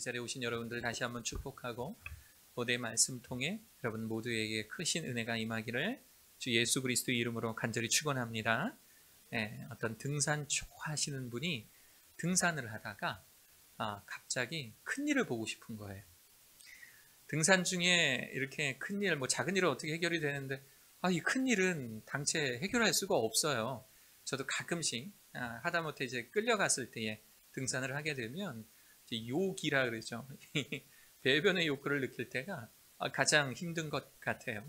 자리에 오신 여러분들 다시 한번 축복하고 오늘의 말씀 통해 여러분 모두에게 크신 은혜가 임하기를 주 예수 그리스도의 이름으로 간절히 축원합니다. 어떤 등산 좋아하시는 분이 등산을 하다가 갑자기 큰 일을 보고 싶은 거예요. 등산 중에 이렇게 큰 일, 작은 일은 어떻게 해결이 되는데 이 큰 일은 당최 해결할 수가 없어요. 저도 가끔씩 하다못해 이제 끌려갔을 때에 등산을 하게 되면 욕이라 그러죠. 배변의 욕구를 느낄 때가 가장 힘든 것 같아요.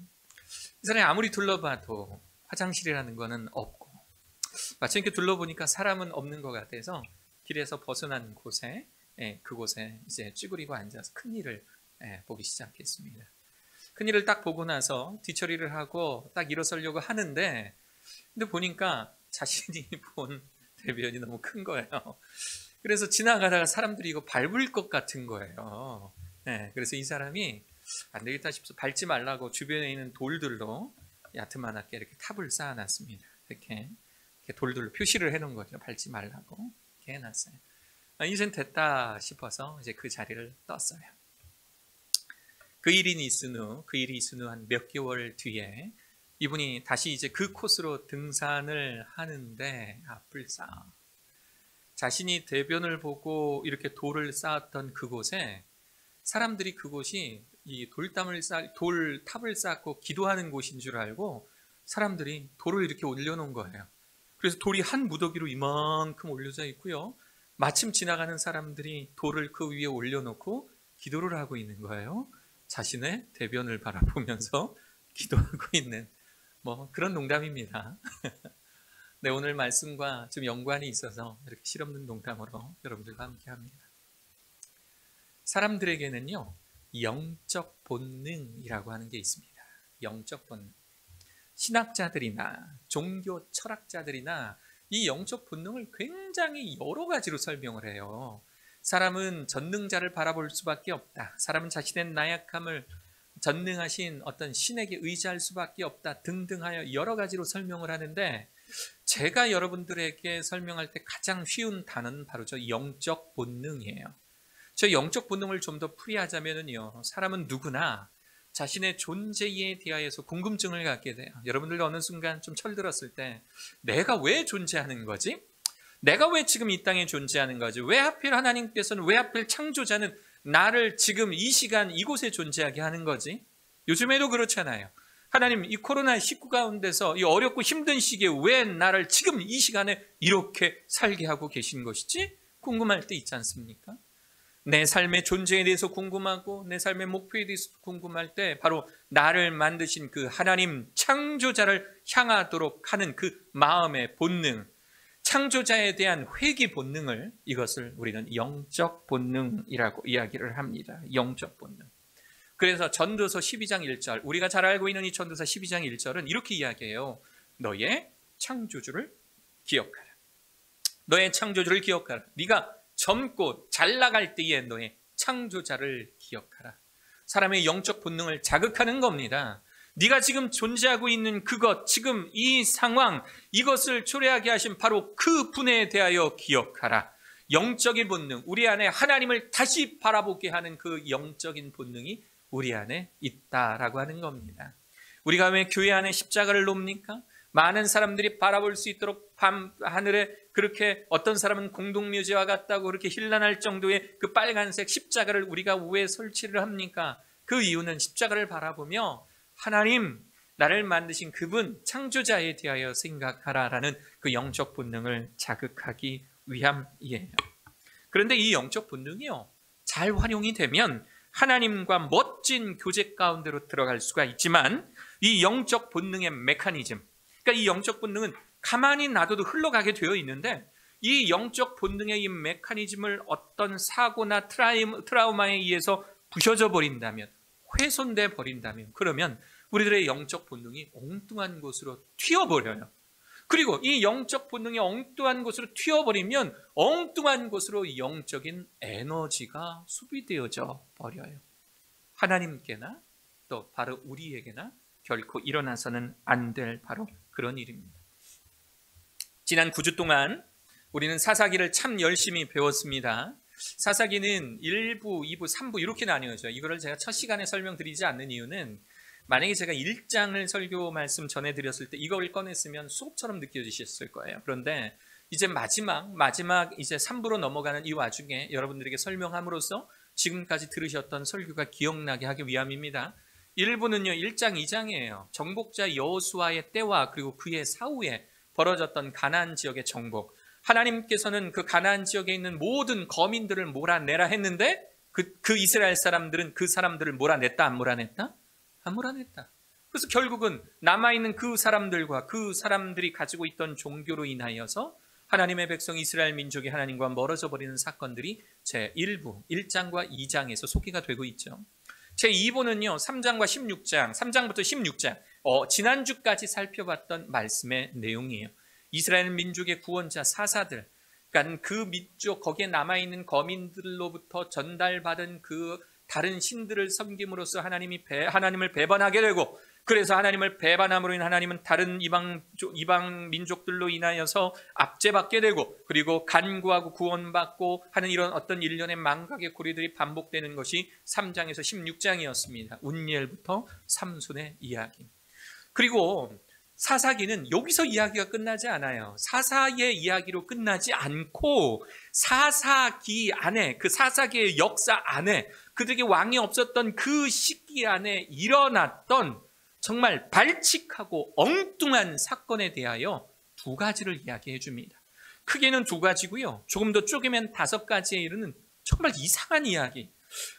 이 사람이 아무리 둘러봐도 화장실이라는 거는 없고 마침 이렇게 둘러보니까 사람은 없는 것 같아서 길에서 벗어난 곳에 그곳에 이제 쭈그리고 앉아서 큰일을 보기 시작했습니다. 큰일을 딱 보고 나서 뒤처리를 하고 딱 일어서려고 하는데 근데 보니까 자신이 본 대변이 너무 큰 거예요. 그래서 지나가다가 사람들이 이거 밟을 것 같은 거예요. 그래서 이 사람이 안 되겠다 싶어서 밟지 말라고 주변에 있는 돌들로 야트만하게 이렇게 탑을 쌓아놨습니다. 이렇게 돌들로 표시를 해놓은 거죠. 밟지 말라고 이렇게 해놨어요. 이젠 됐다 싶어서 이제 그 자리를 떴어요. 그 일이 있은 후 한 몇 개월 뒤에 이분이 다시 이제 그 코스로 등산을 하는데 불사 자신이 대변을 보고 이렇게 돌을 쌓았던 그곳에 사람들이 그곳이 이 돌탑을 쌓고 기도하는 곳인 줄 알고 사람들이 돌을 이렇게 올려놓은 거예요. 그래서 돌이 한 무더기로 이만큼 올려져 있고요. 마침 지나가는 사람들이 돌을 그 위에 올려놓고 기도를 하고 있는 거예요. 자신의 대변을 바라보면서 기도하고 있는 그런 농담입니다. 네, 오늘 말씀과 좀 연관이 있어서 이렇게 실없는 농담으로 여러분들과 함께 합니다. 사람들에게는요, 영적 본능이라고 하는 게 있습니다. 영적 본능. 신학자들이나 종교 철학자들이나 이 영적 본능을 굉장히 여러 가지로 설명을 해요. 사람은 전능자를 바라볼 수밖에 없다. 사람은 자신의 나약함을 전능하신 어떤 신에게 의지할 수밖에 없다. 등등하여 여러 가지로 설명을 하는데 제가 여러분들에게 설명할 때 가장 쉬운 단어는 바로 저 영적 본능이에요. 저 영적 본능을 좀 더 풀이하자면요, 사람은 누구나 자신의 존재에 대하여서 궁금증을 갖게 돼요. 여러분들도 어느 순간 좀 철들었을 때 내가 왜 존재하는 거지? 내가 왜 지금 이 땅에 존재하는 거지? 왜 하필 하나님께서는, 왜 하필 창조자는 나를 지금 이 시간 이곳에 존재하게 하는 거지? 요즘에도 그렇잖아요. 하나님, 이 코로나19 가운데서 이 어렵고 힘든 시기에 왜 나를 지금 이 시간에 이렇게 살게 하고 계신 것이지? 궁금할 때 있지 않습니까? 내 삶의 존재에 대해서 궁금하고 내 삶의 목표에 대해서 궁금할 때 바로 나를 만드신 그 하나님 창조자를 향하도록 하는 그 마음의 본능, 창조자에 대한 회귀 본능을, 이것을 우리는 영적 본능이라고 이야기를 합니다. 영적 본능. 그래서 전도서 12장 1절, 우리가 잘 알고 있는 이 전도서 12장 1절은 이렇게 이야기해요. 너의 창조주를 기억하라. 너의 창조주를 기억하라. 네가 젊고 잘 나갈 때에 너의 창조자를 기억하라. 사람의 영적 본능을 자극하는 겁니다. 네가 지금 존재하고 있는 그것, 지금 이 상황, 이것을 초래하게 하신 바로 그 분에 대하여 기억하라. 영적인 본능, 우리 안에 하나님을 다시 바라보게 하는 그 영적인 본능이 우리 안에 있다라고 하는 겁니다. 우리가 왜 교회 안에 십자가를 놓습니까? 많은 사람들이 바라볼 수 있도록 밤 하늘에 그렇게 어떤 사람은 공동묘지와 같다고 그렇게 힐난할 정도의 그 빨간색 십자가를 우리가 왜 설치를 합니까? 그 이유는 십자가를 바라보며 하나님, 나를 만드신 그분 창조자에 대하여 생각하라라는 그 영적 본능을 자극하기 위함이에요. 그런데 이 영적 본능이요, 잘 활용이 되면 하나님과 멋진 교제 가운데로 들어갈 수가 있지만 이 영적 본능의 메커니즘, 그러니까 이 영적 본능은 가만히 놔둬도 흘러가게 되어 있는데 이 영적 본능의 이 메커니즘을 어떤 사고나 트라우마에 의해서 부셔져 버린다면, 훼손돼 버린다면, 그러면 우리들의 영적 본능이 엉뚱한 곳으로 튀어버려요. 그리고 이 영적 본능이 엉뚱한 곳으로 튀어버리면 엉뚱한 곳으로 영적인 에너지가 소비되어져 버려요. 하나님께나 또 바로 우리에게나 결코 일어나서는 안 될 바로 그런 일입니다. 지난 9주 동안 우리는 사사기를 참 열심히 배웠습니다. 사사기는 1부, 2부, 3부 이렇게 나뉘어져요. 이거를 제가 첫 시간에 설명드리지 않는 이유는 만약에 제가 1장을 설교 말씀 전해드렸을 때 이걸 꺼냈으면 수업처럼 느껴지셨을 거예요. 그런데 이제 마지막 이제 3부로 넘어가는 이 와중에 여러분들에게 설명함으로써 지금까지 들으셨던 설교가 기억나게 하기 위함입니다. 1부는요 1장 2장이에요. 정복자 여호수아의 때와 그리고 그의 사후에 벌어졌던 가나안 지역의 정복. 하나님께서는 그 가나안 지역에 있는 모든 거민들을 몰아내라 했는데 그 이스라엘 사람들은 그 사람들을 몰아냈다 안 몰아냈다? 안 몰아냈다. 그래서 결국은 남아있는 그 사람들과 그 사람들이 가지고 있던 종교로 인하여서 하나님의 백성 이스라엘 민족이 하나님과 멀어져 버리는 사건들이 제1부 1장과 2장에서 소개가 되고 있죠. 제2부는요 3장과 16장 3장부터 16장 지난주까지 살펴봤던 말씀의 내용이에요. 이스라엘 민족의 구원자 사사들, 그러니까 그 민족 거기에 남아있는 거민들로부터 전달받은 그 다른 신들을 섬김으로써 하나님을 배반하게 되고, 그래서 하나님을 배반함으로 인해 하나님은 다른 이방 민족들로 인하여서 압제받게 되고, 그리고 간구하고 구원받고 하는 이런 어떤 일련의 망각의 고리들이 반복되는 것이 3장에서 16장이었습니다. 운니엘부터 삼손의 이야기. 그리고 사사기는 여기서 이야기가 끝나지 않아요. 사사의 이야기로 끝나지 않고 사사기 안에, 그 사사기의 역사 안에, 그들에게 왕이 없었던 그 시기 안에 일어났던 정말 발칙하고 엉뚱한 사건에 대하여 두 가지를 이야기해 줍니다. 크게는 두 가지고요. 조금 더 쪼개면 5가지에 이르는 정말 이상한 이야기.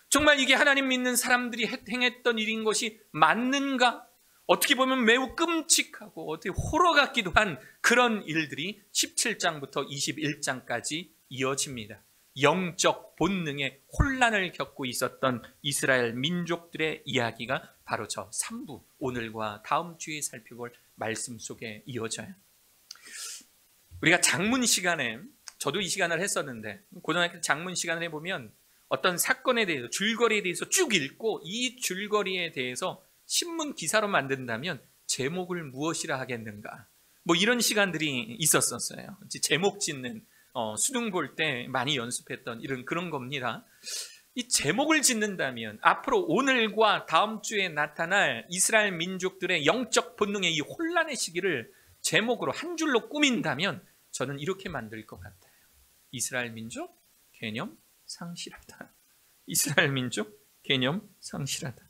정말 이게 하나님 믿는 사람들이 행했던 일인 것이 맞는가? 어떻게 보면 매우 끔찍하고 어떻게 호러 같기도 한 그런 일들이 17장부터 21장까지 이어집니다. 영적 본능의 혼란을 겪고 있었던 이스라엘 민족들의 이야기가 바로 저 3부, 오늘과 다음 주에 살펴볼 말씀 속에 이어져요. 우리가 장문 시간에, 저도 이 시간을 했었는데 고등학교 장문 시간을 해보면 어떤 사건에 대해서, 줄거리에 대해서 쭉 읽고 이 줄거리에 대해서 신문 기사로 만든다면 제목을 무엇이라 하겠는가, 뭐 이런 시간들이 있었어요. 제목 짓는 수능 볼 때 많이 연습했던 그런 겁니다. 이 제목을 짓는다면 앞으로 오늘과 다음 주에 나타날 이스라엘 민족들의 영적 본능의 이 혼란의 시기를 제목으로 한 줄로 꾸민다면 저는 이렇게 만들 것 같아요. 이스라엘 민족 개념 상실하다. 이스라엘 민족 개념 상실하다.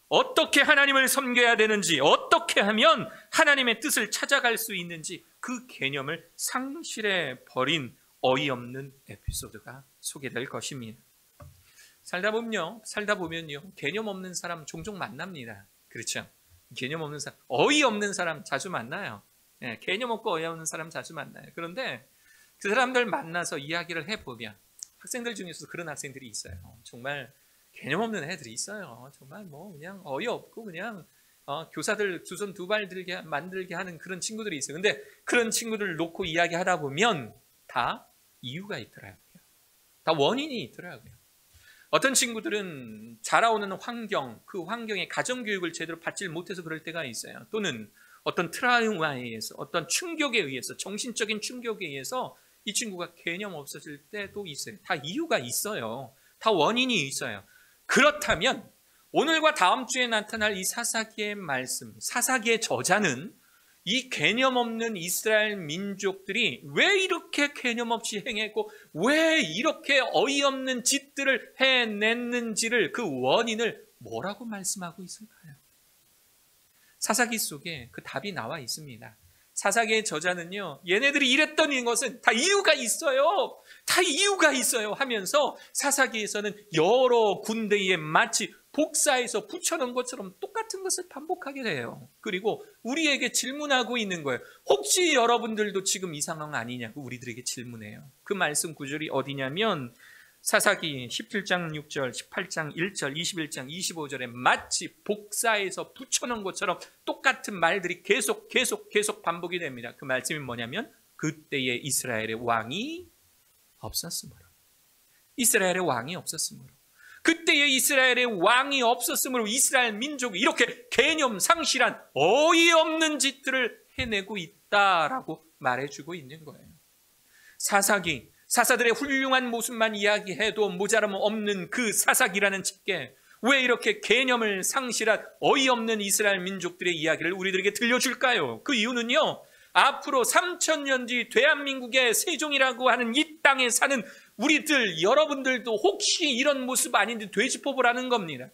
어떻게 하나님을 섬겨야 되는지, 어떻게 하면 하나님의 뜻을 찾아갈 수 있는지 그 개념을 상실해 버린 어이없는 에피소드가 소개될 것입니다. 살다 보면요 개념 없는 사람 종종 만납니다. 그렇죠? 개념 없는 사람, 어이없는 사람 자주 만나요. 개념 없고 어이없는 사람 자주 만나요. 그런데 그 사람들 만나서 이야기를 해보면 학생들 중에서도 그런 학생들이 있어요. 정말 개념 없는 애들이 있어요. 정말 뭐 그냥 어이없고 그냥 교사들 두 손 두 발 만들게 하는 그런 친구들이 있어요. 근데 그런 친구들을 놓고 이야기하다 보면 다 이유가 있더라고요. 다 원인이 있더라고요. 어떤 친구들은 자라오는 환경, 그 환경에 가정교육을 제대로 받지 못해서 그럴 때가 있어요. 또는 어떤 트라우마에 의해서, 어떤 충격에 의해서, 정신적인 충격에 의해서 이 친구가 개념 없어질 때도 있어요. 다 이유가 있어요. 다 원인이 있어요. 그렇다면 오늘과 다음 주에 나타날 이 사사기의 말씀, 사사기의 저자는 이 개념 없는 이스라엘 민족들이 왜 이렇게 개념 없이 행했고 왜 이렇게 어이없는 짓들을 해냈는지를, 그 원인을 뭐라고 말씀하고 있을까요? 사사기 속에 그 답이 나와 있습니다. 사사기의 저자는요, 얘네들이 이랬던 것은 다 이유가 있어요. 다 이유가 있어요 하면서 사사기에서는 여러 군데에 마치 복사해서 붙여놓은 것처럼 똑같은 것을 반복하게 돼요. 그리고 우리에게 질문하고 있는 거예요. 혹시 여러분들도 지금 이 상황 아니냐고 우리들에게 질문해요. 그 말씀 구절이 어디냐면 사사기 17장 6절, 18장 1절, 21장 25절에 마치 복사해서 붙여놓은 것처럼 똑같은 말들이 계속 반복이 됩니다. 그 말씀이 뭐냐면 그때의 이스라엘의 왕이 없었으므로. 이스라엘의 왕이 없었으므로. 그때의 이스라엘의 왕이 없었으므로 이스라엘 민족이 이렇게 개념 상실한 어이없는 짓들을 해내고 있다라고 말해주고 있는 거예요. 사사기 사사들의 훌륭한 모습만 이야기해도 모자람 없는 그 사사기라는 책에 왜 이렇게 개념을 상실한 어이없는 이스라엘 민족들의 이야기를 우리들에게 들려줄까요? 그 이유는요, 앞으로 3000년 뒤 대한민국의 세종이라고 하는 이 땅에 사는 우리들, 여러분들도 혹시 이런 모습 아닌지 되짚어보라는 겁니다.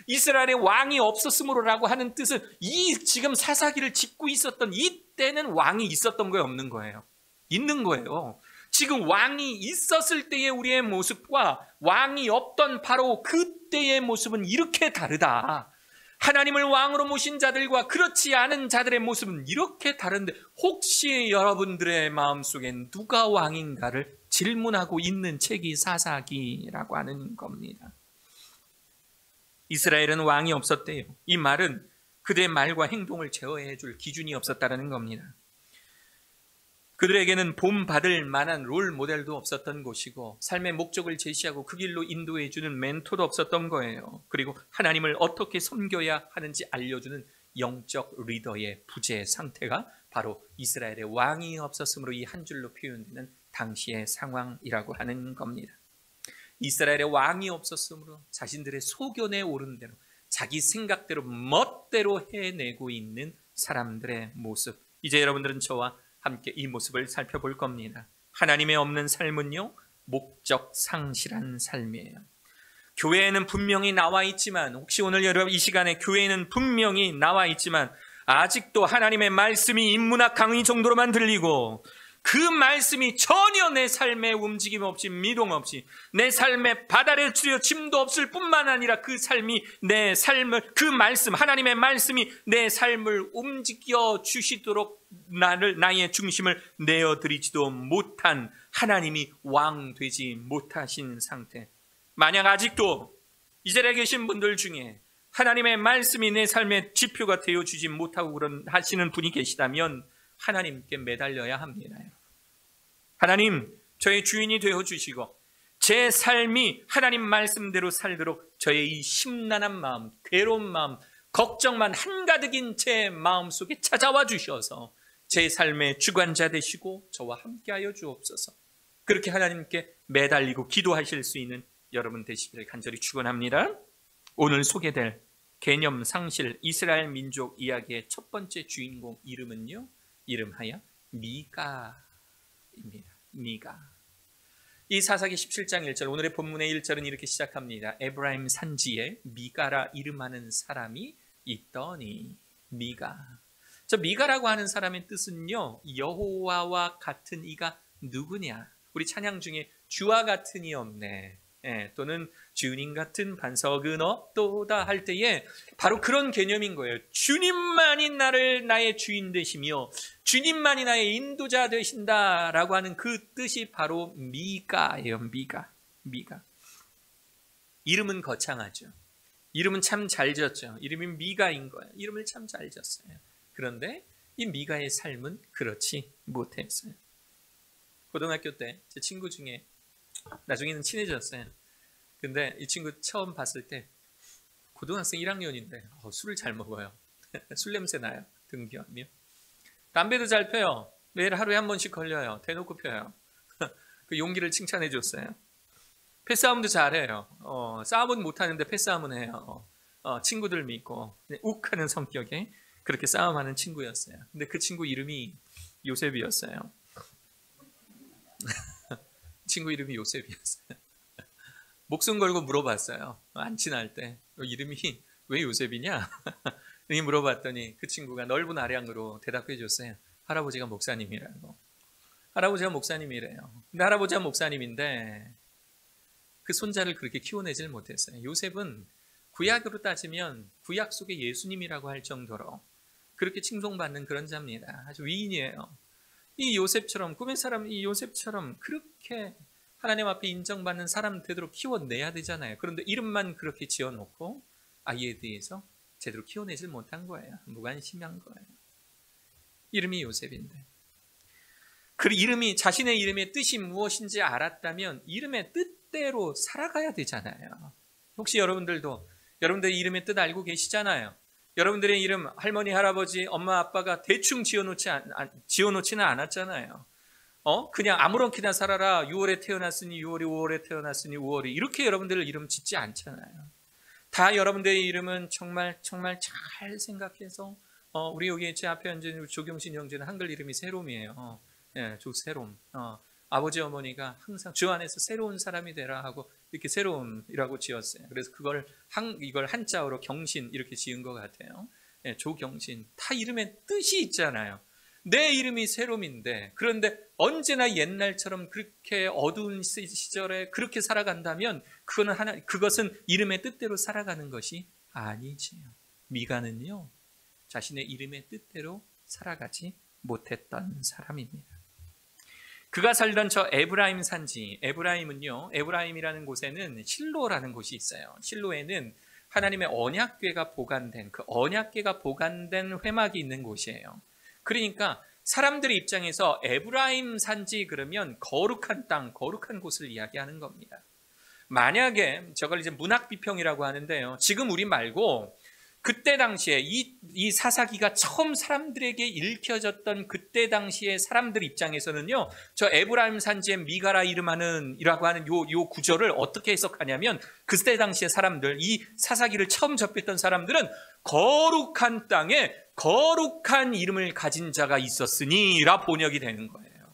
이스라엘의 왕이 없었으므로라고 하는 뜻은 이 지금 사사기를 짓고 있었던 이때는 왕이 있었던 거예요, 없는 거예요? 있는 거예요. 지금 왕이 있었을 때의 우리의 모습과 왕이 없던 바로 그때의 모습은 이렇게 다르다. 하나님을 왕으로 모신 자들과 그렇지 않은 자들의 모습은 이렇게 다른데, 혹시 여러분들의 마음속에 누가 왕인가를 질문하고 있는 책이 사사기라고 하는 겁니다. 이스라엘은 왕이 없었대요. 이 말은 그들의 말과 행동을 제어해 줄 기준이 없었다는 겁니다. 그들에게는 본받을 만한 롤 모델도 없었던 곳이고, 삶의 목적을 제시하고 그 길로 인도해 주는 멘토도 없었던 거예요. 그리고 하나님을 어떻게 섬겨야 하는지 알려주는 영적 리더의 부재 상태가 바로 이스라엘의 왕이 없었으므로 이 한 줄로 표현되는 당시의 상황이라고 하는 겁니다. 이스라엘의 왕이 없었으므로 자신들의 소견에 오른 대로 자기 생각대로 멋대로 해내고 있는 사람들의 모습. 이제 여러분들은 저와 함께 이 모습을 살펴볼 겁니다. 하나님의 없는 삶은요, 목적 상실한 삶이에요. 교회에는 분명히 나와 있지만, 혹시 오늘 여러분 이 시간에 교회에는 분명히 나와 있지만 아직도 하나님의 말씀이 인문학 강의 정도로만 들리고, 그 말씀이 전혀 내 삶에 움직임 없이, 미동 없이, 내 삶에 바다를 들여 짐도 없을 뿐만 아니라 그 삶이 내 삶을, 그 말씀, 하나님의 말씀이 내 삶을 움직여 주시도록 나의 중심을 내어드리지도 못한, 하나님이 왕 되지 못하신 상태. 만약 아직도 이 자리에 계신 분들 중에 하나님의 말씀이 내 삶의 지표가 되어주지 못하고 하시는 분이 계시다면 하나님께 매달려야 합니다. 하나님, 저의 주인이 되어주시고 제 삶이 하나님 말씀대로 살도록 저의 이 심란한 마음, 괴로운 마음, 걱정만 한가득인 제 마음속에 찾아와 주셔서 제 삶의 주관자 되시고 저와 함께하여 주옵소서. 그렇게 하나님께 매달리고 기도하실 수 있는 여러분 되시기를 간절히 축원합니다. 오늘 소개될 개념 상실 이스라엘 민족 이야기의 첫 번째 주인공 이름은요, 이름하여 미가입니다. 미가. 이 사사기 17장 1절, 오늘의 본문의 1절은 이렇게 시작합니다. 에브라임 산지에 미가라 이름하는 사람이 있더니. 미가. 저 미가라고 하는 사람의 뜻은요, 여호와와 같은 이가 누구냐? 우리 찬양 중에 주와 같은 이 없네, 또는 주님 같은 반석은 없도다 할 때에 바로 그런 개념인 거예요. 주님만이 나의 주인 되시며 주님만이 나의 인도자 되신다라고 하는 그 뜻이 바로 미가예요. 미가. 이름은 거창하죠. 이름은 참 잘 지었죠. 이름이 미가인 거예요. 이름을 참 잘 지었어요. 그런데 이 미가의 삶은 그렇지 못했어요. 고등학교 때 제 친구 중에 나중에는 친해졌어요. 근데 이 친구 처음 봤을 때 고등학생 1학년인데 술을 잘 먹어요. 술 냄새 나요. 등교하며. 담배도 잘 펴요. 매일 하루에 한 번씩 걸려요. 대놓고 펴요. 그 용기를 칭찬해 줬어요. 패싸움도 잘해요. 싸움은 못하는데 패싸움은 해요. 친구들 믿고 욱하는 성격에 그렇게 싸움하는 친구였어요. 근데 그 친구 이름이 요셉이었어요. 친구 이름이 요셉이었어요. 목숨 걸고 물어봤어요. 안 친할 때 이름이 왜 요셉이냐? 물어봤더니 그 친구가 넓은 아량으로 대답해 줬어요. 할아버지가 목사님이라고. 할아버지가 목사님이래요. 근데 할아버지가 목사님인데 그 손자를 그렇게 키워내질 못했어요. 요셉은 구약으로 따지면 구약 속의 예수님이라고 할 정도로 그렇게 칭송받는 그런 자입니다. 아주 위인이에요. 이 요셉처럼, 꿈의 사람 이 요셉처럼 그렇게 하나님 앞에 인정받는 사람 되도록 키워내야 되잖아요. 그런데 이름만 그렇게 지어놓고 아이에 대해서 제대로 키워내질 못한 거예요. 무관심한 거예요. 이름이 요셉인데, 그 이름이, 자신의 이름의 뜻이 무엇인지 알았다면 이름의 뜻대로 살아가야 되잖아요. 혹시 여러분들도 여러분들의 이름의 뜻 알고 계시잖아요. 여러분들의 이름 할머니, 할아버지, 엄마, 아빠가 대충 지어놓지는 않았잖아요. 그냥 아무렇게나 살아라. 6월에 태어났으니 6월이, 5월에 태어났으니 5월이. 이렇게 여러분들 이름 짓지 않잖아요. 다 여러분들의 이름은 정말 정말 잘 생각해서 우리 여기 제 앞에 앉은 조경신 형제는 한글 이름이 새롬이에요. 예, 조새롬. 아버지 어머니가 항상 주 안에서 새로운 사람이 되라 하고 이렇게 새롬이라고 지었어요. 그래서 이걸 한자어로 경신 이렇게 지은 것 같아요. 예, 조경신. 다 이름에 뜻이 있잖아요. 내 이름이 새롬인데, 그런데 언제나 옛날처럼 그렇게 어두운 시절에 그렇게 살아간다면 그것은 이름의 뜻대로 살아가는 것이 아니지요. 미가는요, 자신의 이름의 뜻대로 살아가지 못했던 사람입니다. 그가 살던 저 에브라임 산지, 에브라임이라는 곳에는 실로라는 곳이 있어요. 실로에는 하나님의 언약궤가 보관된, 그 언약궤가 보관된 회막이 있는 곳이에요. 그러니까 사람들의 입장에서 에브라임 산지 그러면 거룩한 땅, 거룩한 곳을 이야기하는 겁니다. 만약에 저걸 이제 문학 비평이라고 하는데요. 지금 우리 말고 그때 당시에 이 사사기가 처음 사람들에게 읽혀졌던 그때 당시에 사람들 입장에서는요, 저 에브라임 산지에 미가라 이름하는이라고 하는 요 구절을 어떻게 해석하냐면, 그때 당시에 사람들, 이 사사기를 처음 접했던 사람들은 거룩한 땅에 거룩한 이름을 가진 자가 있었으니라 번역이 되는 거예요.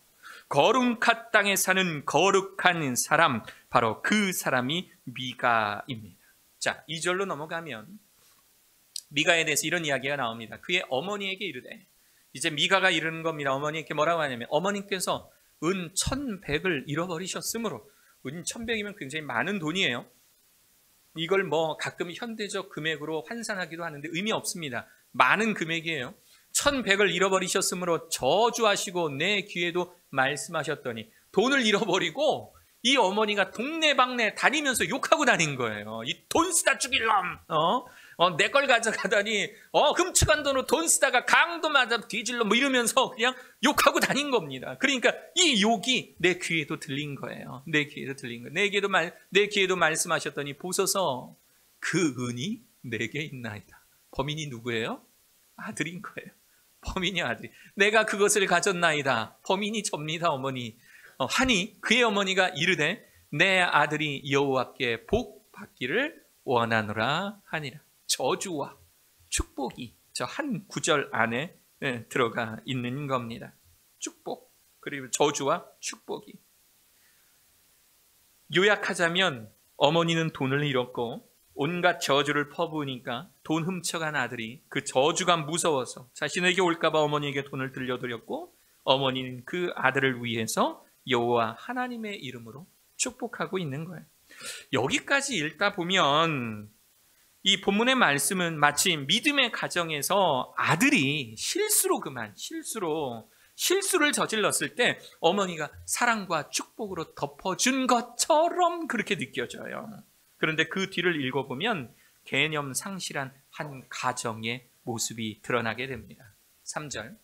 거룩한 땅에 사는 거룩한 사람, 바로 그 사람이 미가입니다. 자, 2절로 넘어가면 미가에 대해서 이런 이야기가 나옵니다. 그의 어머니에게 이르되, 이제 미가가 이르는 겁니다. 어머니에게 뭐라고 하냐면, 어머니께서 은 1,100을 잃어버리셨으므로, 은 1,100이면 굉장히 많은 돈이에요. 이걸 뭐 가끔 현대적 금액으로 환산하기도 하는데 의미 없습니다. 많은 금액이에요. 1,100을 잃어버리셨으므로 저주하시고 내 귀에도 말씀하셨더니, 돈을 잃어버리고 이 어머니가 동네방네 다니면서 욕하고 다닌 거예요. 이 돈 쓰다 죽일 놈, 내 걸 가져가더니 훔쳐간 돈으로 돈 쓰다가 강도 맞아 뒤질러 뭐 이러면서 그냥 욕하고 다닌 겁니다. 그러니까 이 욕이 내 귀에도 들린 거예요. 내 귀에도 들린 거예요. 내 귀에도 말씀하셨더니, 보소서 그 은이 내게 있나이다. 범인이 누구예요? 아들인 거예요. 범인이 아들이. 내가 그것을 가졌나이다. 범인이 접니다, 어머니. 하니 그의 어머니가 이르되, 내 아들이 여호와께 복 받기를 원하노라 하니라. 저주와 축복이 저 한 구절 안에 들어가 있는 겁니다. 축복, 그리고 저주와 축복이. 요약하자면 어머니는 돈을 잃었고 온갖 저주를 퍼부으니까 돈 훔쳐간 아들이 그 저주가 무서워서 자신에게 올까봐 어머니에게 돈을 들려드렸고, 어머니는 그 아들을 위해서 여호와 하나님의 이름으로 축복하고 있는 거예요. 여기까지 읽다 보면 이 본문의 말씀은 마치 믿음의 가정에서 아들이 실수를 저질렀을 때 어머니가 사랑과 축복으로 덮어준 것처럼 그렇게 느껴져요. 그런데 그 뒤를 읽어보면 개념 상실한 한 가정의 모습이 드러나게 됩니다. 3절,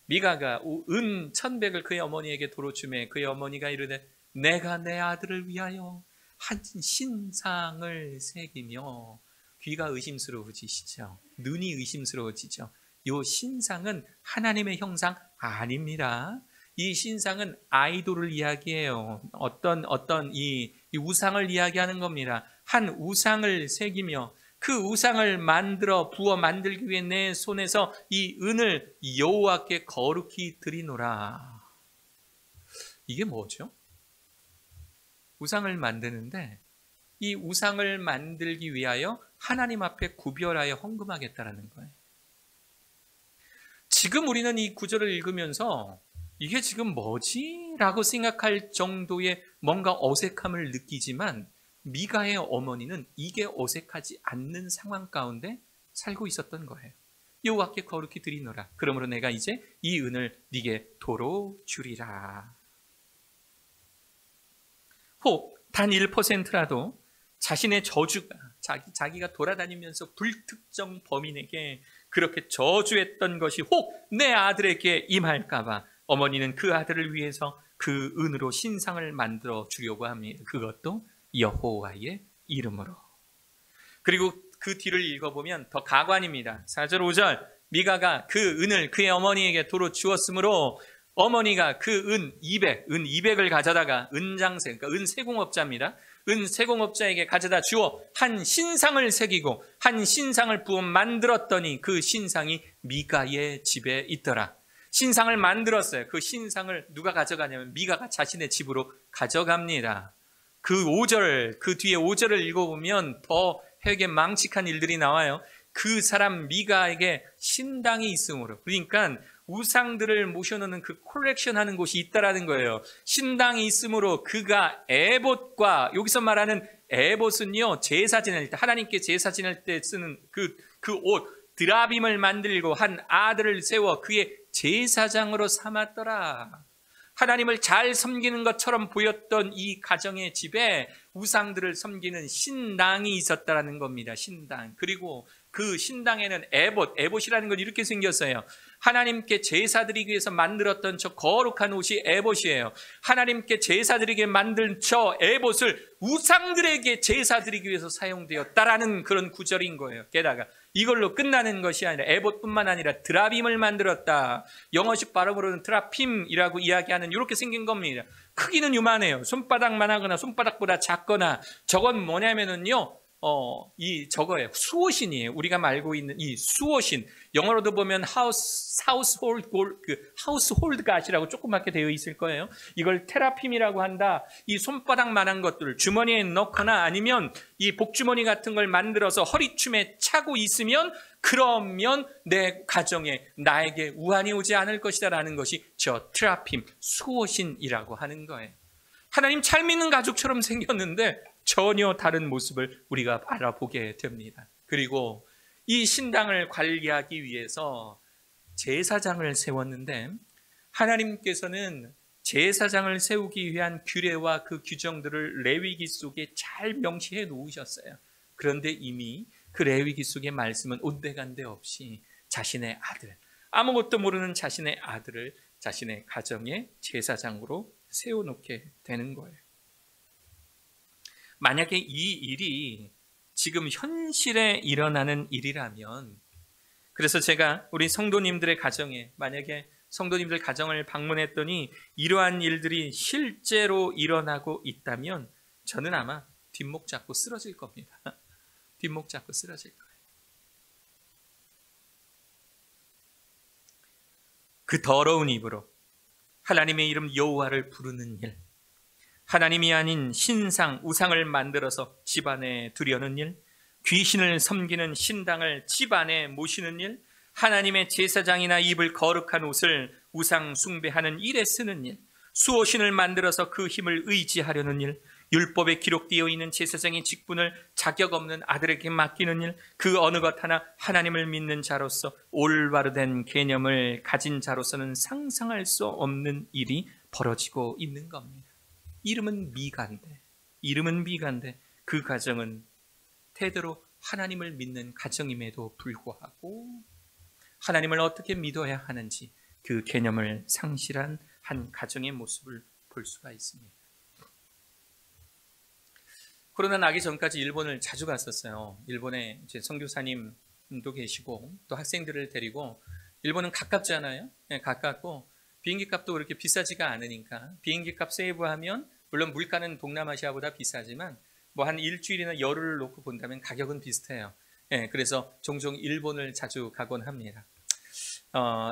미가가 은 1,100을 그의 어머니에게 도로 주매 그의 어머니가 이르되, 내가 내 아들을 위하여 한 신상을 새기며. 귀가 의심스러워지시죠? 눈이 의심스러워지죠? 이 신상은 하나님의 형상 아닙니다. 이 신상은 아이돌을 이야기해요. 어떤 이 우상을 이야기하는 겁니다. 한 우상을 새기며 그 우상을 부어 만들기 위해 내 손에서 이 은을 여호와께 거룩히 드리노라. 이게 뭐죠? 우상을 만드는데 이 우상을 만들기 위하여 하나님 앞에 구별하여 헌금하겠다라는 거예요. 지금 우리는 이 구절을 읽으면서 이게 지금 뭐지? 라고 생각할 정도의 뭔가 어색함을 느끼지만, 미가의 어머니는 이게 어색하지 않는 상황 가운데 살고 있었던 거예요. 여호와께 거룩히 드리노라. 그러므로 내가 이제 이 은을 네게 도로 주리라. 혹 단 1%라도 자신의 저주가, 자기가 돌아다니면서 불특정 범인에게 그렇게 저주했던 것이 혹 내 아들에게 임할까봐 어머니는 그 아들을 위해서 그 은으로 신상을 만들어 주려고 합니다. 그것도 여호와의 이름으로. 그리고 그 뒤를 읽어보면 더 가관입니다. 4절 5절, 미가가 그 은을 그의 어머니에게 도로 주었으므로 어머니가 그 은 200을 가져다가 은장세, 그러니까 은세공업자입니다. 은세공업자에게 가져다 주어 한 신상을 새기고 한 신상을 부어 만들었더니 그 신상이 미가의 집에 있더라. 신상을 만들었어요. 그 신상을 누가 가져가냐면 미가가 자신의 집으로 가져갑니다. 그 뒤에 5절을 읽어보면 더 되게 망측한 일들이 나와요. 그 사람 미가에게 신당이 있으므로, 그러니까 우상들을 모셔놓는 그 콜렉션하는 곳이 있다라는 거예요. 신당이 있으므로 그가 에봇과, 여기서 말하는 에봇은요, 제사 지낼 때, 하나님께 제사 지낼 때 쓰는 그 옷, 드라빔을 만들고 한 아들을 세워 그의 제사장으로 삼았더라. 하나님을 잘 섬기는 것처럼 보였던 이 가정의 집에 우상들을 섬기는 신당이 있었다라는 겁니다. 신당. 그리고 그 신당에는 에봇이라는 건 이렇게 생겼어요. 하나님께 제사드리기 위해서 만들었던 저 거룩한 옷이 에봇이에요. 하나님께 제사드리게 만든 저 에봇을 우상들에게 제사드리기 위해서 사용되었다라는 그런 구절인 거예요. 게다가 이걸로 끝나는 것이 아니라 에봇뿐만 아니라 드라빔을 만들었다. 영어식 발음으로는 드라핌이라고 이야기하는 이렇게 생긴 겁니다. 크기는 요만해요. 손바닥만 하거나 손바닥보다 작거나, 저건 뭐냐면은요, 저거예요. 수호신이에요. 우리가 알고 있는 이 수호신. 영어로도 보면 하우스홀드 갓이라고 조그맣게 되어 있을 거예요. 이걸 테라핌이라고 한다. 이 손바닥만한 것들을 주머니에 넣거나 아니면 이 복주머니 같은 걸 만들어서 허리춤에 차고 있으면, 그러면 내 가정에 나에게 우환이 오지 않을 것이다라는 것이 저 테라핌, 수호신이라고 하는 거예요. 하나님 잘 믿는 가족처럼 생겼는데 전혀 다른 모습을 우리가 알아보게 됩니다. 그리고 이 신당을 관리하기 위해서 제사장을 세웠는데, 하나님께서는 제사장을 세우기 위한 규례와 그 규정들을 레위기 속에 잘 명시해 놓으셨어요. 그런데 이미 그 레위기 속의 말씀은 온데간데 없이 자신의 아들, 아무것도 모르는 자신의 아들을 자신의 가정의 제사장으로 세워놓게 되는 거예요. 만약에 이 일이 지금 현실에 일어나는 일이라면, 그래서 제가 우리 성도님들의 가정에, 만약에 성도님들 가정을 방문했더니 이러한 일들이 실제로 일어나고 있다면 저는 아마 뒷목 잡고 쓰러질 겁니다. 뒷목 잡고 쓰러질 거예요. 그 더러운 입으로 하나님의 이름 여호와를 부르는 일, 하나님이 아닌 신상, 우상을 만들어서 집안에 두려는 일, 귀신을 섬기는 신당을 집안에 모시는 일, 하나님의 제사장이나 입을 거룩한 옷을 우상 숭배하는 일에 쓰는 일, 수호신을 만들어서 그 힘을 의지하려는 일, 율법에 기록되어 있는 제사장의 직분을 자격 없는 아들에게 맡기는 일, 그 어느 것 하나 하나님을 믿는 자로서 올바로 된 개념을 가진 자로서는 상상할 수 없는 일이 벌어지고 있는 겁니다. 이름은 미가인데 그 가정은 태도로 하나님을 믿는 가정임에도 불구하고 하나님을 어떻게 믿어야 하는지 그 개념을 상실한 한 가정의 모습을 볼 수가 있습니다. 코로나 나기 전까지 일본을 자주 갔었어요. 일본에 이제 선교사님도 계시고 또 학생들을 데리고, 일본은 가깝잖아요. 네, 가깝고 비행기 값도 그렇게 비싸지가 않으니까 비행기 값 세이브하면, 물론 물가는 동남아시아보다 비싸지만 뭐 한 일주일이나 열흘을 놓고 본다면 가격은 비슷해요. 네, 그래서 종종 일본을 자주 가곤 합니다.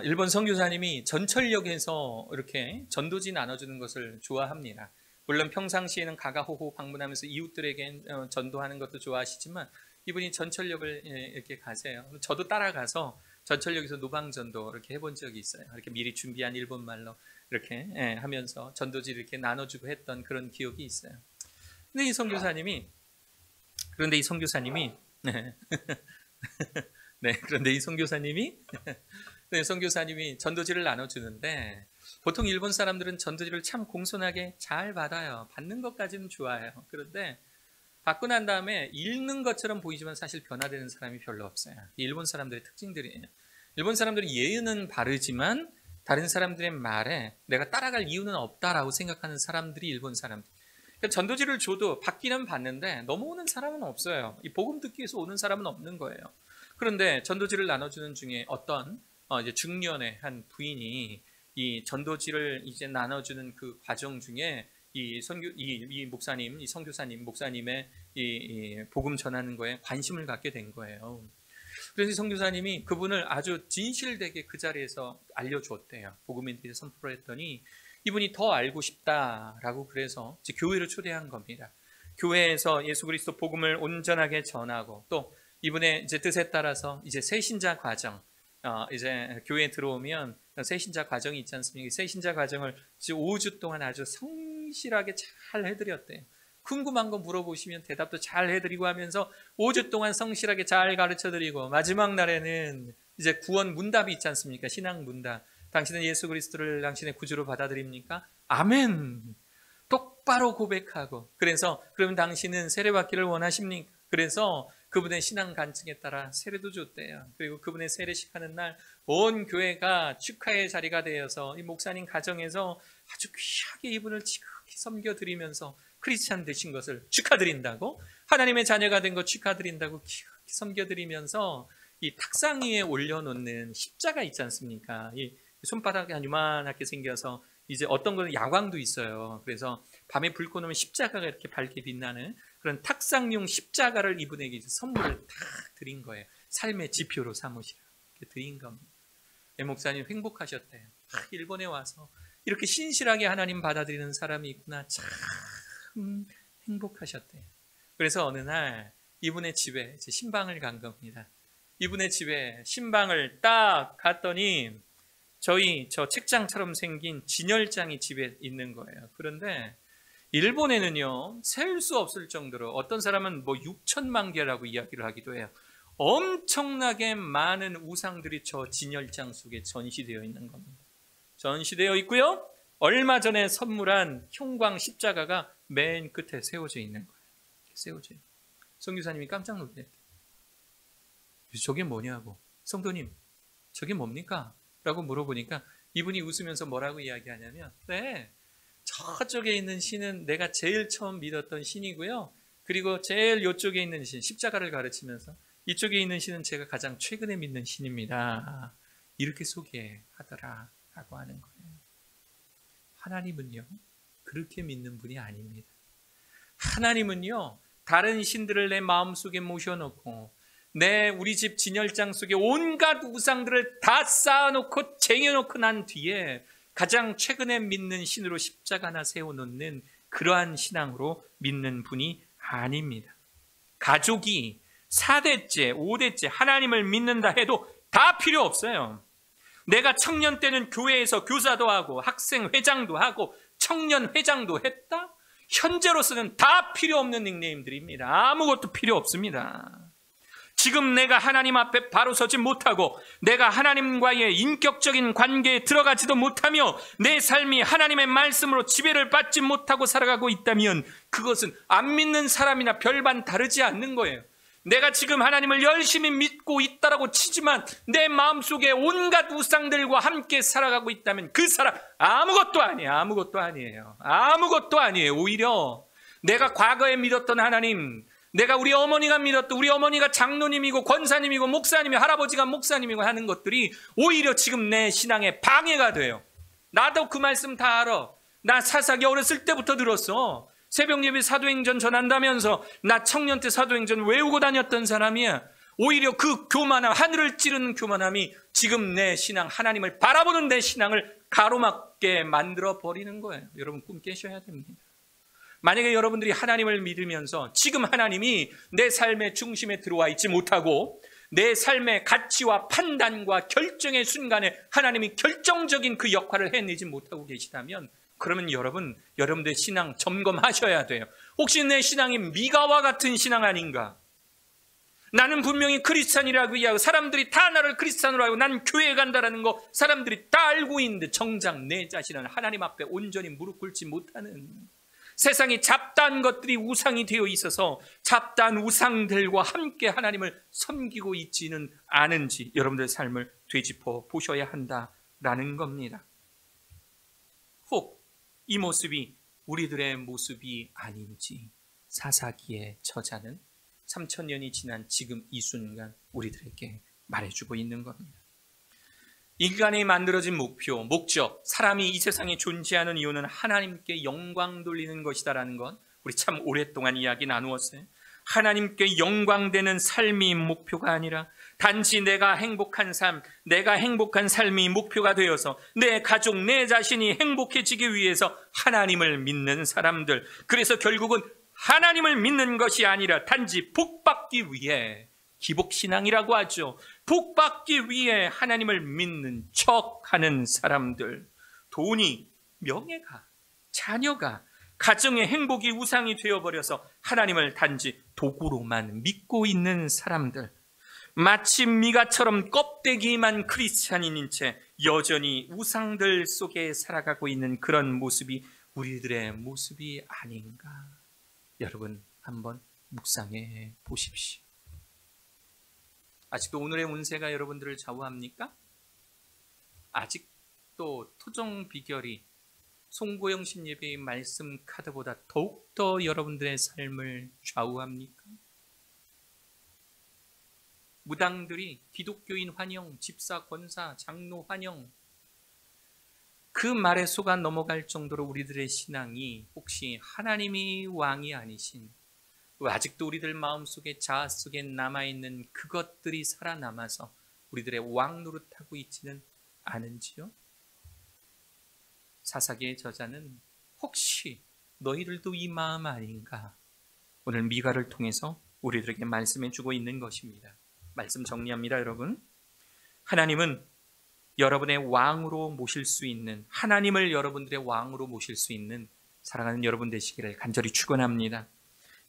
일본 선교사님이 전철역에서 이렇게 전도지 나눠주는 것을 좋아합니다. 물론 평상시에는 가가호호 방문하면서 이웃들에게 전도하는 것도 좋아하시지만 이분이 전철역을 이렇게 가세요. 저도 따라가서 전철역에서 노방전도 이렇게 해본 적이 있어요. 이렇게 미리 준비한 일본말로 이렇게 하면서 전도지를 이렇게 나눠주고 했던 그런 기억이 있어요. 근데 이 선교사님이 선교사님이 전도지를 나눠주는데, 보통 일본 사람들은 전도지를 참 공손하게 잘 받아요. 받는 것까지는 좋아요. 그런데 받고 난 다음에 읽는 것처럼 보이지만 사실 변화되는 사람이 별로 없어요. 일본 사람들의 특징들이에요. 일본 사람들은 예의는 바르지만 다른 사람들의 말에 내가 따라갈 이유는 없다라고 생각하는 사람들이 일본 사람들. 그러니까 전도지를 줘도 받기는 받는데 넘어오는 사람은 없어요. 이 복음 듣기 위해서 오는 사람은 없는 거예요. 그런데 전도지를 나눠주는 중에 어떤 이제 중년의 한 부인이 이 전도지를 이제 나눠주는 그 과정 중에 이 목사님, 이 선교사님, 목사님의 이 복음 전하는 거에 관심을 갖게 된 거예요. 그래서 선교사님이 그분을 아주 진실되게 그 자리에서 알려주었대요. 복음에 대해서 선포를 했더니 이분이 더 알고 싶다라고 그래서 이제 교회를 초대한 겁니다. 교회에서 예수 그리스도 복음을 온전하게 전하고 또 이분의 이제 뜻에 따라서 이제 새신자 과정, 이제 교회에 들어오면 새신자 과정이 있지 않습니까? 새신자 과정을 5주 동안 아주 성실하게 잘 해드렸대요. 궁금한 거 물어보시면 대답도 잘 해드리고 하면서 5주 동안 성실하게 잘 가르쳐드리고 마지막 날에는 이제 구원 문답이 있지 않습니까? 신앙 문답. 당신은 예수 그리스도를 당신의 구주로 받아들입니까? 아멘. 똑바로 고백하고 그래서 그러면 당신은 세례받기를 원하십니까? 그래서 그분의 신앙 간증에 따라 세례도 줬대요. 그리고 그분의 세례식 하는 날 온 교회가 축하의 자리가 되어서 이 목사님 가정에서 아주 귀하게 이분을 지극히 섬겨드리면서 크리스찬 되신 것을 축하드린다고, 하나님의 자녀가 된 것 축하드린다고 귀하게 섬겨드리면서 이 탁상 위에 올려놓는 십자가 있지 않습니까? 이 손바닥이 요만하게 생겨서 이제 어떤 거는 야광도 있어요. 그래서 밤에 불 꺼놓으면 십자가가 이렇게 밝게 빛나는 그런 탁상용 십자가를 이분에게 이제 선물을 다 드린 거예요. 삶의 지표로 삼으시라 이렇게 드린 겁니다. 목사님 행복하셨대요. 일본에 와서 이렇게 신실하게 하나님 받아들이는 사람이 있구나. 참 행복하셨대요. 그래서 어느 날 이분의 집에 이제 신방을 간 겁니다. 이분의 집에 신방을 딱 갔더니 저 책장처럼 생긴 진열장이 집에 있는 거예요. 그런데 일본에는요, 셀 수 없을 정도로 어떤 사람은 뭐 6천만 개라고 이야기를 하기도 해요. 엄청나게 많은 우상들이 저 진열장 속에 전시되어 있는 겁니다. 전시되어 있고요, 얼마 전에 선물한 형광 십자가가 맨 끝에 세워져 있는 거예요. 세워져 있는. 선교사님이 깜짝 놀랐대요. 저게 뭐냐고. 성도님, 저게 뭡니까? 라고 물어보니까 이분이 웃으면서 뭐라고 이야기하냐면, 네, 저쪽에 있는 신은 내가 제일 처음 믿었던 신이고요, 그리고 제일 이쪽에 있는 신, 십자가를 가르치면서 이쪽에 있는 신은 제가 가장 최근에 믿는 신입니다. 이렇게 소개하더라 라고 하는 거예요. 하나님은요, 그렇게 믿는 분이 아닙니다. 하나님은요, 다른 신들을 내 마음속에 모셔놓고 우리 집 진열장 속에 온갖 우상들을 다 쌓아놓고 쟁여놓고 난 뒤에 가장 최근에 믿는 신으로 십자가 하나 세워놓는 그러한 신앙으로 믿는 분이 아닙니다. 가족이 4대째, 5대째 하나님을 믿는다 해도 다 필요 없어요. 내가 청년 때는 교회에서 교사도 하고 학생 회장도 하고 청년 회장도 했다? 현재로서는 다 필요 없는 닉네임들입니다. 아무것도 필요 없습니다. 지금 내가 하나님 앞에 바로 서지 못하고 내가 하나님과의 인격적인 관계에 들어가지도 못하며 내 삶이 하나님의 말씀으로 지배를 받지 못하고 살아가고 있다면 그것은 안 믿는 사람이나 별반 다르지 않는 거예요. 내가 지금 하나님을 열심히 믿고 있다라고 치지만 내 마음속에 온갖 우상들과 함께 살아가고 있다면 그 사람 아무것도 아니에요. 아무것도 아니에요. 아무것도 아니에요. 오히려 내가 과거에 믿었던 하나님, 내가 우리 어머니가 믿었던, 우리 어머니가 장로님이고 권사님이고 목사님이고 할아버지가 목사님이고 하는 것들이 오히려 지금 내 신앙에 방해가 돼요. 나도 그 말씀 다 알아. 나 사사기 어렸을 때부터 들었어. 새벽 예배 사도행전 전한다면서 나 청년 때 사도행전 외우고 다녔던 사람이야. 오히려 그 교만함, 하늘을 찌르는 교만함이 지금 내 신앙, 하나님을 바라보는 내 신앙을 가로막게 만들어 버리는 거예요. 여러분 꿈 깨셔야 됩니다. 만약에 여러분들이 하나님을 믿으면서 지금 하나님이 내 삶의 중심에 들어와 있지 못하고 내 삶의 가치와 판단과 결정의 순간에 하나님이 결정적인 그 역할을 해내지 못하고 계시다면 그러면 여러분들의 신앙 점검하셔야 돼요. 혹시 내 신앙이 미가와 같은 신앙 아닌가? 나는 분명히 크리스찬이라고 이야기하고 사람들이 다 나를 크리스찬으로 알고 난 교회에 간다라는 거 사람들이 다 알고 있는데 정작 내 자신은 하나님 앞에 온전히 무릎 꿇지 못하는, 세상에 잡다한 것들이 우상이 되어 있어서 잡다한 우상들과 함께 하나님을 섬기고 있지는 않은지 여러분들의 삶을 되짚어 보셔야 한다라는 겁니다. 혹 이 모습이 우리들의 모습이 아닌지 사사기의 저자는 3000년이 지난 지금 이 순간 우리들에게 말해주고 있는 겁니다. 인간이 만들어진 목표, 목적, 사람이 이 세상에 존재하는 이유는 하나님께 영광 돌리는 것이다라는 것, 우리 참 오랫동안 이야기 나누었어요. 하나님께 영광되는 삶이 목표가 아니라 단지 내가 행복한 삶, 내가 행복한 삶이 목표가 되어서 내 가족, 내 자신이 행복해지기 위해서 하나님을 믿는 사람들, 그래서 결국은 하나님을 믿는 것이 아니라 단지 복받기 위해, 기복신앙이라고 하죠. 복받기 위해 하나님을 믿는 척하는 사람들, 돈이, 명예가, 자녀가, 가정의 행복이 우상이 되어버려서 하나님을 단지 도구로만 믿고 있는 사람들, 마치 미가처럼 껍데기만 크리스찬인 채 여전히 우상들 속에 살아가고 있는 그런 모습이 우리들의 모습이 아닌가. 여러분 한번 묵상해 보십시오. 아직도 오늘의 운세가 여러분들을 좌우합니까? 아직도 토종 비결이 송고영 신예배의 말씀 카드보다 더욱더 여러분들의 삶을 좌우합니까? 무당들이 기독교인 환영, 집사, 권사, 장로 환영, 그 말에 속아 넘어갈 정도로 우리들의 신앙이 혹시 하나님이 왕이 아니신, 아직도 우리들 마음속에 자아 속에 남아있는 그것들이 살아남아서 우리들의 왕 노릇하고 있지는 않은지요? 사사기의 저자는 혹시 너희들도 이 마음 아닌가? 오늘 미가를 통해서 우리들에게 말씀해 주고 있는 것입니다. 말씀 정리합니다, 여러분. 하나님은 여러분의 왕으로 모실 수 있는, 하나님을 여러분들의 왕으로 모실 수 있는 사랑하는 여러분 되시기를 간절히 축원합니다.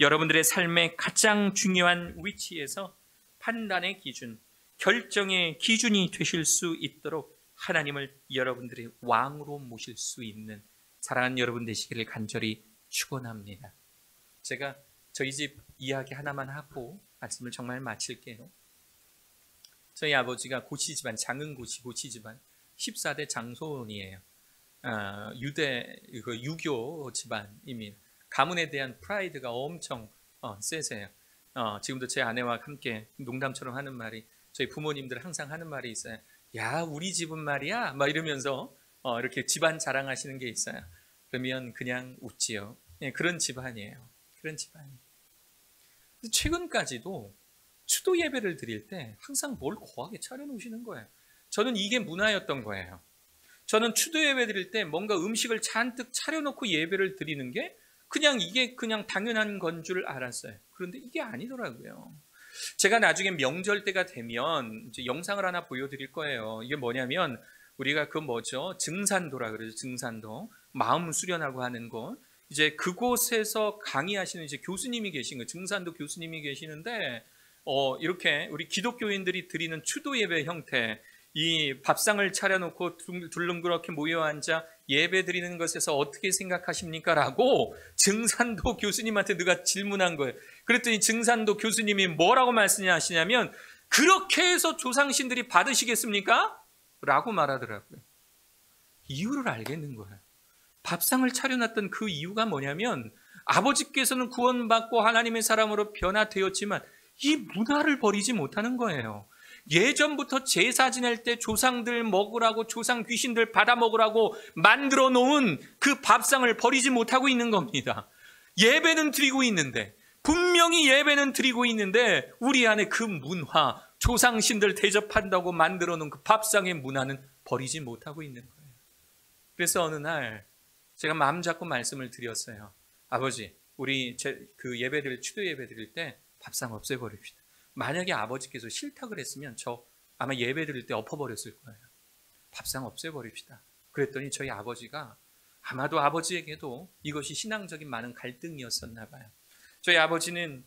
여러분들의 삶의 가장 중요한 위치에서 판단의 기준, 결정의 기준이 되실 수 있도록 하나님을 여러분들의 왕으로 모실 수 있는 사랑하는 여러분 되시기를 간절히 축원합니다. 제가 저희 집 이야기 하나만 하고 말씀을 정말 마칠게요. 저희 아버지가 고치 집안, 장은 고치 집안 14대 장손이에요. 유교 집안입니다. 가문에 대한 프라이드가 엄청 세세요. 지금도 제 아내와 함께 농담처럼 하는 말이, 저희 부모님들 항상 하는 말이 있어요. 야, 우리 집은 말이야 막 이러면서 이렇게 집안 자랑하시는 게 있어요. 그러면 그냥 웃지요. 네, 그런 집안이에요. 그런 집안이. 최근까지도 추도 예배를 드릴 때 항상 뭘 거하게 차려놓으시는 거예요. 저는 이게 문화였던 거예요. 저는 추도 예배 드릴 때 뭔가 음식을 잔뜩 차려놓고 예배를 드리는 게 이게 그냥 당연한 건 줄 알았어요. 그런데 이게 아니더라고요. 제가 나중에 명절 때가 되면 이제 영상을 하나 보여드릴 거예요. 이게 뭐냐면 우리가 증산도라 그러죠. 증산도, 마음 수련하고 하는 곳. 이제 그곳에서 강의하시는 이제 교수님이 계신 거예요. 증산도 교수님이 계시는데 이렇게 우리 기독교인들이 드리는 추도 예배 형태, 이 밥상을 차려놓고 둘렁그렇게 모여 앉아 예배 드리는 것에서 어떻게 생각하십니까? 라고 증산도 교수님한테 누가 질문한 거예요. 그랬더니 증산도 교수님이 뭐라고 말씀하시냐면, 그렇게 해서 조상신들이 받으시겠습니까? 라고 말하더라고요. 이유를 알겠는 거예요. 밥상을 차려놨던 그 이유가 뭐냐면, 아버지께서는 구원받고 하나님의 사람으로 변화되었지만 이 문화를 버리지 못하는 거예요. 예전부터 제사 지낼 때 조상들 먹으라고, 조상 귀신들 받아 먹으라고 만들어 놓은 그 밥상을 버리지 못하고 있는 겁니다. 예배는 드리고 있는데, 분명히 예배는 드리고 있는데 우리 안에 그 문화, 조상신들 대접한다고 만들어 놓은 그 밥상의 문화는 버리지 못하고 있는 거예요. 그래서 어느 날 제가 마음 잡고 말씀을 드렸어요. 아버지, 우리 그 예배들, 추도 예배 드릴 때 밥상 없애버립시다. 만약에 아버지께서 싫다 그랬으면 저 아마 예배 드릴 때 엎어버렸을 거예요. 밥상 없애버립시다. 그랬더니 저희 아버지가, 아마도 아버지에게도 이것이 신앙적인 많은 갈등이었었나 봐요. 저희 아버지는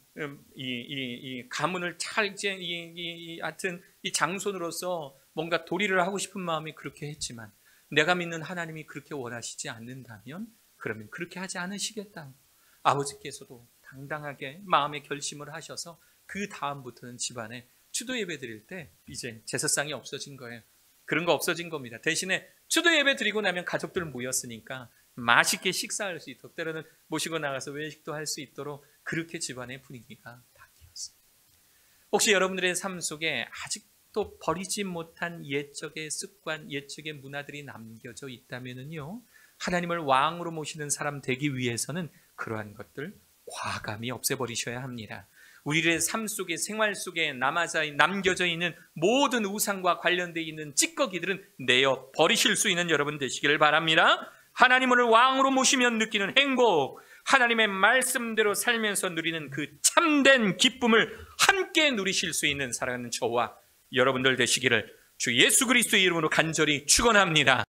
이 가문을 잘 하여튼 이 장손으로서 뭔가 도리를 하고 싶은 마음이 그렇게 했지만, 내가 믿는 하나님이 그렇게 원하시지 않는다면 그러면 그렇게 하지 않으시겠다. 아버지께서도 당당하게 마음의 결심을 하셔서 그 다음부터는 집안에 추도 예배 드릴 때 이제 제사상이 없어진 거예요. 그런 거 없어진 겁니다. 대신에 추도 예배 드리고 나면 가족들 모였으니까 맛있게 식사할 수 있도록, 때로는 모시고 나가서 외식도 할 수 있도록 그렇게 집안의 분위기가 바뀌었어요. 혹시 여러분들의 삶 속에 또 버리지 못한 옛적의 습관, 옛적의 문화들이 남겨져 있다면요, 하나님을 왕으로 모시는 사람 되기 위해서는 그러한 것들 과감히 없애버리셔야 합니다. 우리의 삶 속에, 생활 속에 남겨져 있는 모든 우상과 관련되어 있는 찌꺼기들은 내어 버리실 수 있는 여러분 되시기를 바랍니다. 하나님을 왕으로 모시면 느끼는 행복, 하나님의 말씀대로 살면서 누리는 그 참된 기쁨을 함께 누리실 수 있는 사랑하는 저와 여러분들 되시기를 주 예수 그리스도의 이름으로 간절히 축원합니다.